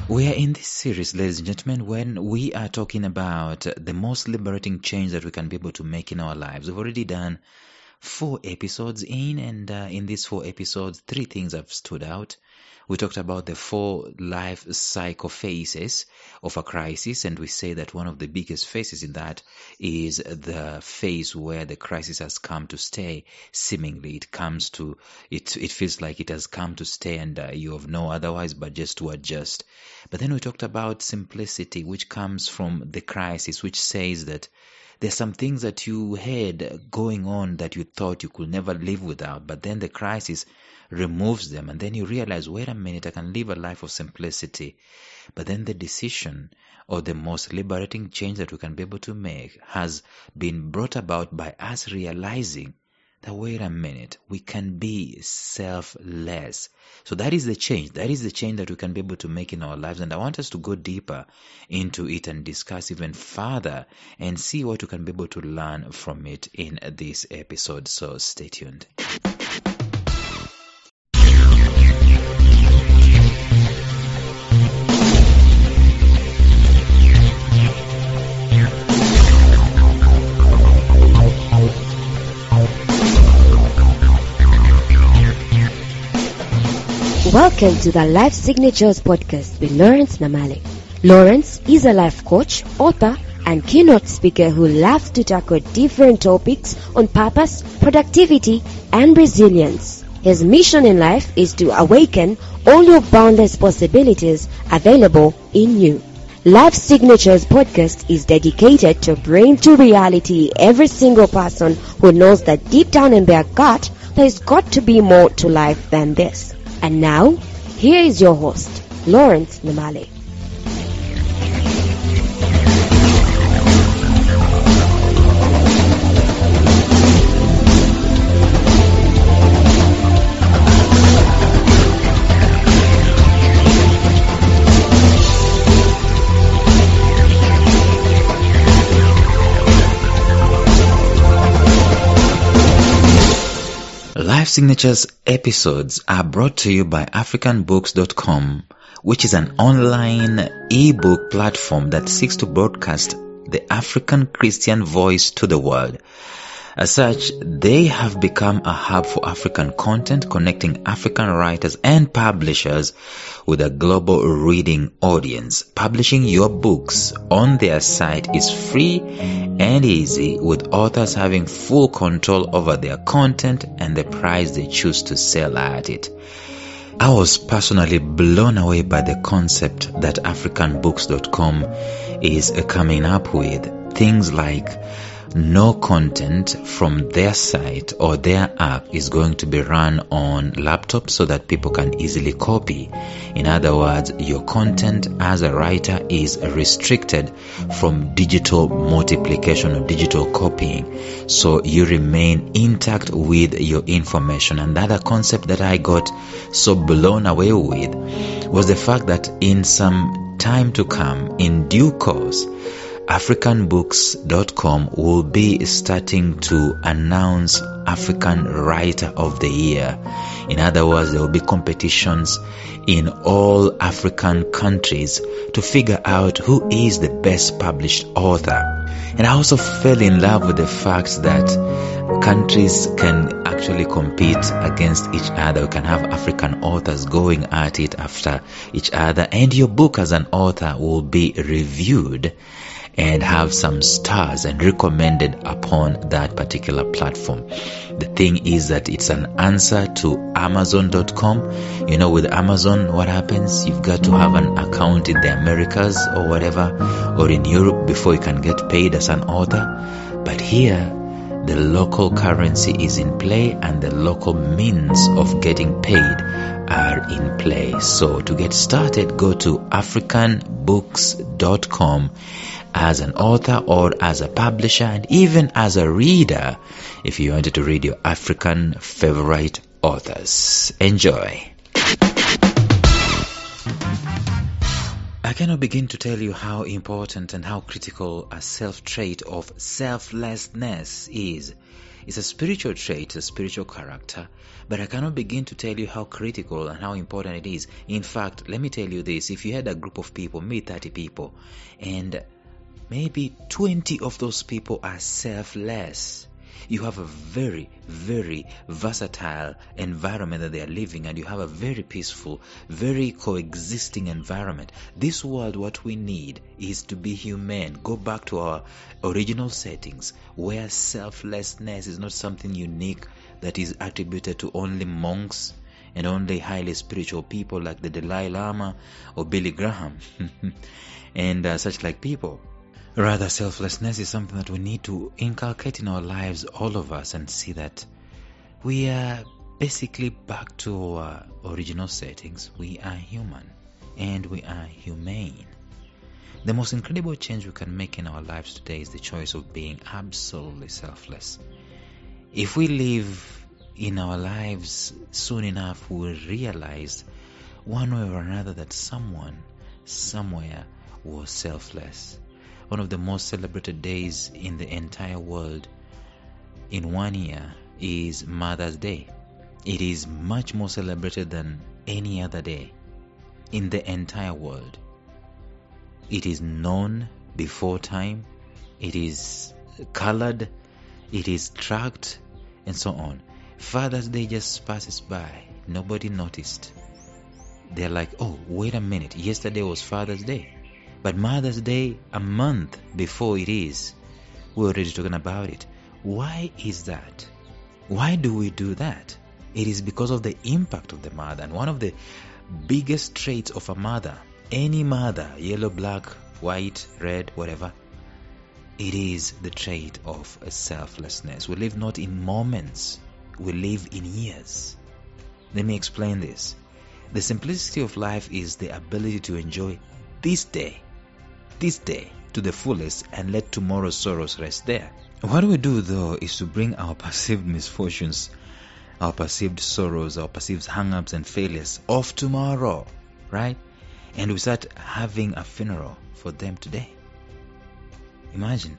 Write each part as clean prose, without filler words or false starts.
We are in this series, ladies and gentlemen, when we are talking about the most liberating change that we can be able to make in our lives. We've already done 4 episodes and in these 4 episodes, 3 things have stood out. We talked about the 4 life cycle phases of a crisis, and we say that one of the biggest phases in that is the phase where the crisis has come to stay. Seemingly, it feels like it has come to stay, and you have no otherwise but just to adjust. But then we talked about simplicity, which comes from the crisis, which says that there's some things that you had going on that you thought you could never live without, but then the crisis removes them, and then you realize, wait a minute, I can live a life of simplicity. But then the decision or the most liberating change that we can be able to make has been brought about by us realizing that, wait a minute, we can be selfless. So that is the change. That is the change that we can be able to make in our lives. And I want us to go deeper into it and discuss even further and see what we can be able to learn from it in this episode. So stay tuned. Welcome to the Life Signatures podcast with Lawrence Namale. Lawrence is a life coach, author, and keynote speaker who loves to tackle different topics on purpose, productivity, and resilience. His mission in life is to awaken all your boundless possibilities available in you. Life Signatures podcast is dedicated to bring to reality every single person who knows that deep down in their gut, there's got to be more to life than this. And now, here is your host, Lawrence Namale. Life Signatures episodes are brought to you by AfricanBooks.com, which is an online ebook platform that seeks to broadcast the African Christian voice to the world. As such, they have become a hub for African content, connecting African writers and publishers with a global reading audience. Publishing your books on their site is free and easy, with authors having full control over their content and the price they choose to sell at it. I was personally blown away by the concept that AfricanBooks.com is coming up with. Things like no content from their site or their app is going to be run on laptops so that people can easily copy. In other words, your content as a writer is restricted from digital multiplication or digital copying, so you remain intact with your information. And the other concept that I got so blown away with was the fact that in some time to come, in due course, AfricanBooks.com will be starting to announce African Writer of the Year. In other words, there will be competitions in all African countries to figure out who is the best published author. And I also fell in love with the fact that countries can actually compete against each other. We can have African authors going at it after each other, and your book as an author will be reviewed and have some stars and recommended upon that particular platform. The thing is that it's an answer to Amazon.com. You know, with Amazon, what happens? You've got to have an account in the Americas or whatever, or in Europe before you can get paid as an author. But here, the local currency is in play and the local means of getting paid are in play. So to get started, go to AfricanBooks.com as an author or as a publisher, and even as a reader if you wanted to read your African favorite authors. Enjoy. I cannot begin to tell you how important and how critical a self-trait of selflessness is It's a spiritual trait, a spiritual character, but I cannot begin to tell you how critical and how important it is. In fact, let me tell you this. If you had a group of people, maybe 30 people, and maybe 20 of those people are selfless, you have a very, very versatile environment that they are living, and you have a very peaceful, very coexisting environment. This world, what we need is to be humane. Go back to our original settings where selflessness is not something unique that is attributed to only monks and only highly spiritual people like the Dalai Lama or Billy Graham and such like people. Rather, selflessness is something that we need to inculcate in our lives, all of us, and see that we are basically back to our original settings. We are human and we are humane. The most incredible change we can make in our lives today is the choice of being absolutely selfless. If we live in our lives soon enough, we'll realize one way or another that someone, somewhere was selfless. One of the most celebrated days in the entire world in 1 year is Mother's Day. It is much more celebrated than any other day in the entire world. It is known before time, it is colored, it is tracked, and so on. Father's Day just passes by. Nobody noticed. They're like, oh, wait a minute, yesterday was Father's Day. But Mother's Day, a month before it is, we're already talking about it. Why is that? Why do we do that? It is because of the impact of the mother. And one of the biggest traits of a mother, any mother, yellow, black, white, red, whatever, it is the trait of a selflessness. We live not in moments, we live in years. Let me explain this. The simplicity of life is the ability to enjoy this day to the fullest and let tomorrow's sorrows rest there. What we do though is to bring our perceived misfortunes, our perceived sorrows, our perceived hang-ups and failures off tomorrow, right? And we start having a funeral for them today. Imagine.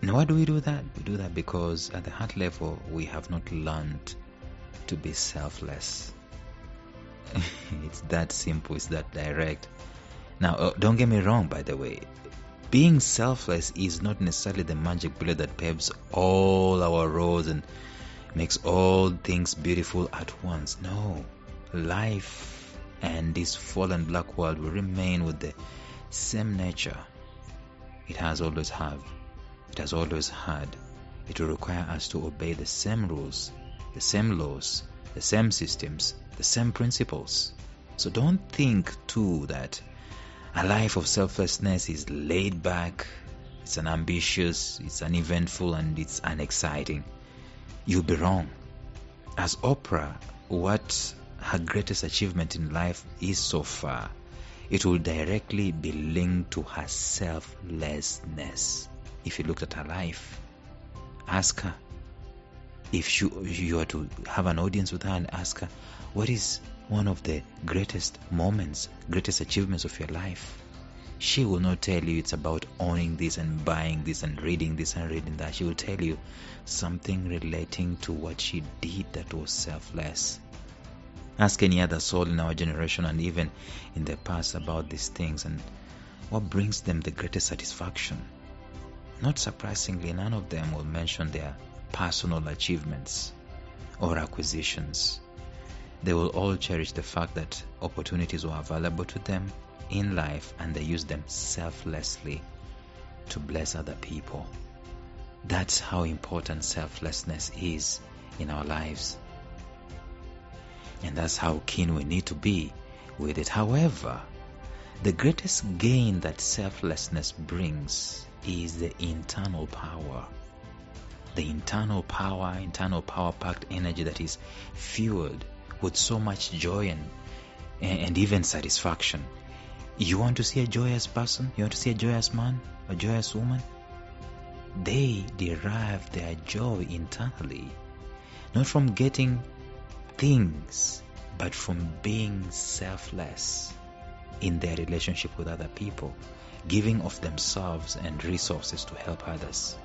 Now why do we do that? We do that because at the heart level we have not learned to be selfless. It's that simple, it's that direct. Now, don't get me wrong, by the way. Being selfless is not necessarily the magic bullet that paves all our roads and makes all things beautiful at once. No. Life and this fallen black world will remain with the same nature it has always had. It has always had. It will require us to obey the same rules, the same laws, the same systems, the same principles. So don't think too that a life of selflessness is laid back, it's unambitious, it's uneventful, and it's unexciting. You'll be wrong. As Oprah, what her greatest achievement in life is so far, it will directly be linked to her selflessness. If you looked at her life, ask her. If you are to have an audience with her and ask her, what is one of the greatest moments, greatest achievements of your life? She will not tell you it's about owning this and buying this and reading this and reading that. She will tell you something relating to what she did that was selfless. Ask any other soul in our generation and even in the past about these things and what brings them the greatest satisfaction. Not surprisingly, none of them will mention their personal achievements or acquisitions. They will all cherish the fact that opportunities were available to them in life and they used them selflessly to bless other people. That's how important selflessness is in our lives. And that's how keen we need to be with it. However, the greatest gain that selflessness brings is the internal power. The internal power-packed energy that is fueled with so much joy and even satisfaction. You want to see a joyous person? You want to see a joyous man? A joyous woman? They derive their joy internally, not from getting things, but from being selfless in their relationship with other people, giving of themselves and resources to help others.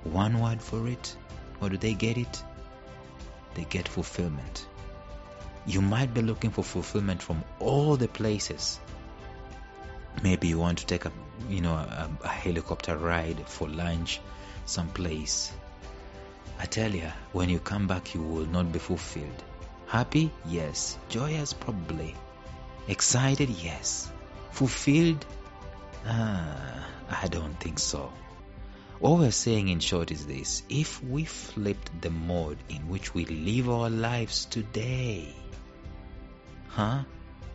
One word for it: Or do they get it? They get fulfillment. You might be looking for fulfillment from all the places. Maybe you want to take a helicopter ride for lunch someplace. I tell you, when you come back, you will not be fulfilled. Happy? Yes. Joyous? Probably. Excited? Yes. Fulfilled? I don't think so. What we're saying in short is this: if we flipped the mode in which we live our lives today,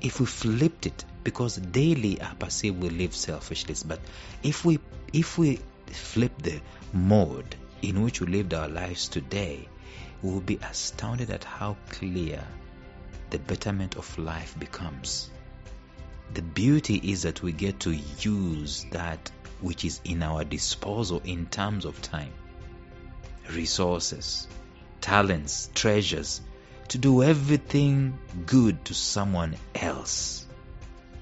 if we flipped it, because daily I perceive we live selfishly, but if we flip the mode in which we lived our lives today, we will be astounded at how clear the betterment of life becomes. The beauty is that we get to use that which is in our disposal in terms of time, resources, talents, treasures, to do everything good to someone else.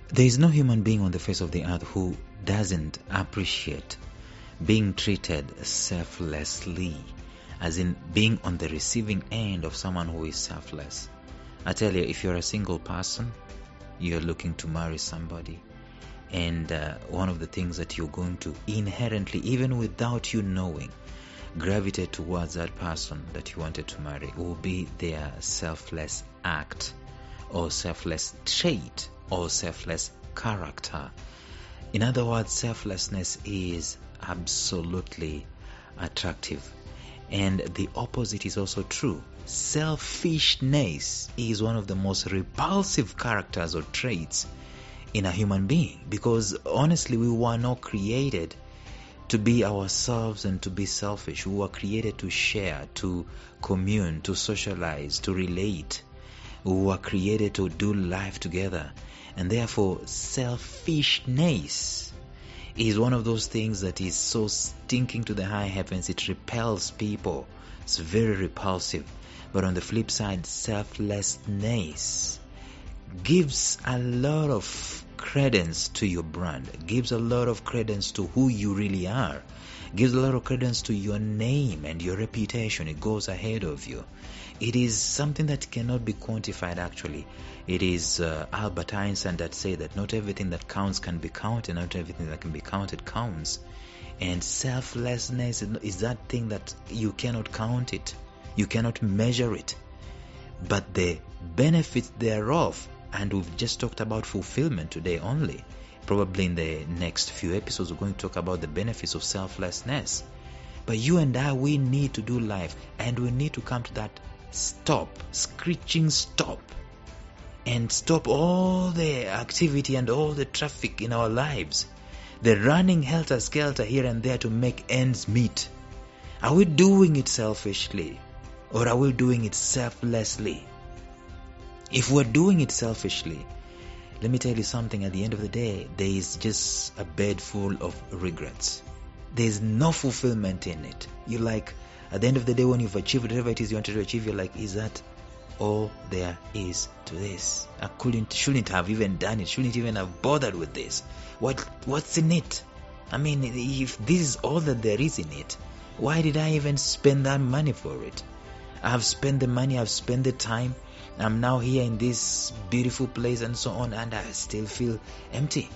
There is no human being on the face of the earth who doesn't appreciate being treated selflessly, as in being on the receiving end of someone who is selfless. I tell you, if you're a single person, you're looking to marry somebody, and one of the things that you're going to inherently, even without you knowing, gravitate towards that person that you wanted to marry will be their selfless act, or selfless trait, or selfless character. In other words, selflessness is absolutely attractive. And the opposite is also true. Selfishness is one of the most repulsive characters or traits in a human being, because honestly, we were not created to be ourselves and to be selfish. We were created to share, to commune, to socialize, to relate. We were created to do life together. And therefore, selfishness is one of those things that is so stinking to the high heavens. It repels people. It's very repulsive. But on the flip side, selflessness gives a lot of credence to your brand, gives a lot of credence to who you really are, gives a lot of credence to your name and your reputation. It goes ahead of you. It is something that cannot be quantified, actually. It is Albert Einstein that said that not everything that counts can be counted, not everything that can be counted counts. And selflessness is that thing that you cannot count it, you cannot measure it, but the benefits thereof. And we've just talked about fulfillment today only. Probably in the next few episodes we're going to talk about the benefits of selflessness. But you and I, we need to do life, and we need to come to that screeching stop, and stop all the activity and all the traffic in our lives, the running helter-skelter here and there to make ends meet. Are we doing it selfishly, or are we doing it selflessly? If we're doing it selfishly, let me tell you something, at the end of the day, there is just a bed full of regrets. There's no fulfillment in it. You're like, at the end of the day, when you've achieved whatever it is you wanted to achieve, you're like, is that all there is to this? I shouldn't have even done it, shouldn't even have bothered with this. What's in it? I mean, if this is all that there is in it, why did I even spend that money for it? I've spent the money, I've spent the time, I'm now here in this beautiful place and so on, and I still feel empty.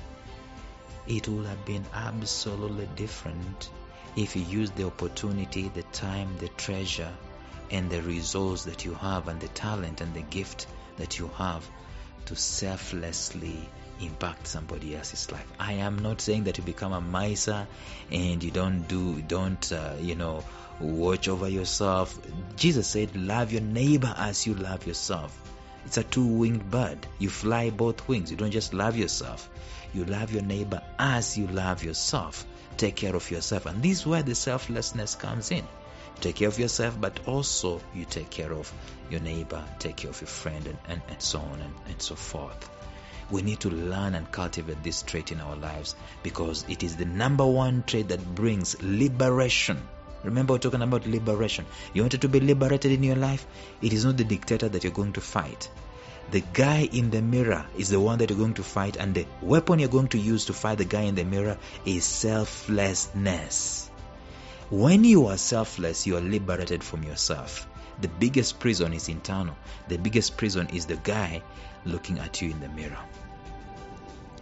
It would have been absolutely different if you used the opportunity, the time, the treasure, and the resource that you have, and the talent and the gift that you have to selflessly impact somebody else's life. I am not saying that you become a miser and you don't watch over yourself. Jesus said, love your neighbor as you love yourself. It's a two-winged bird. You fly both wings. You don't just love yourself. You love your neighbor as you love yourself. Take care of yourself. And this is where the selflessness comes in. Take care of yourself, but also you take care of your neighbor, take care of your friend, and so on and so forth. We need to learn and cultivate this trait in our lives, because it is the number one trait that brings liberation. Remember, we're talking about liberation. You wanted to be liberated in your life? It is not the dictator that you're going to fight. The guy in the mirror is the one that you're going to fight, and the weapon you're going to use to fight the guy in the mirror is selflessness. When you are selfless, you are liberated from yourself. The biggest prison is internal. The biggest prison is the guy looking at you in the mirror.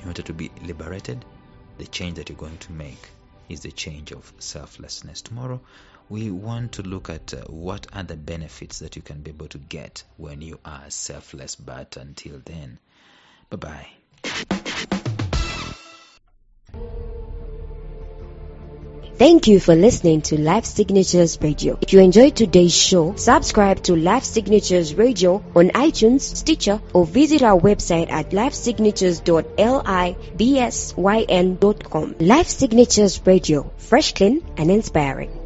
In order to be liberated, the change that you're going to make is the change of selflessness. Tomorrow, we want to look at what are the benefits that you can be able to get when you are selfless. But until then, bye-bye. Thank you for listening to Life Signatures Radio. If you enjoyed today's show, subscribe to Life Signatures Radio on iTunes, Stitcher, or visit our website at lifesignatures.libsyn.com. Life Signatures Radio, fresh, clean, and inspiring.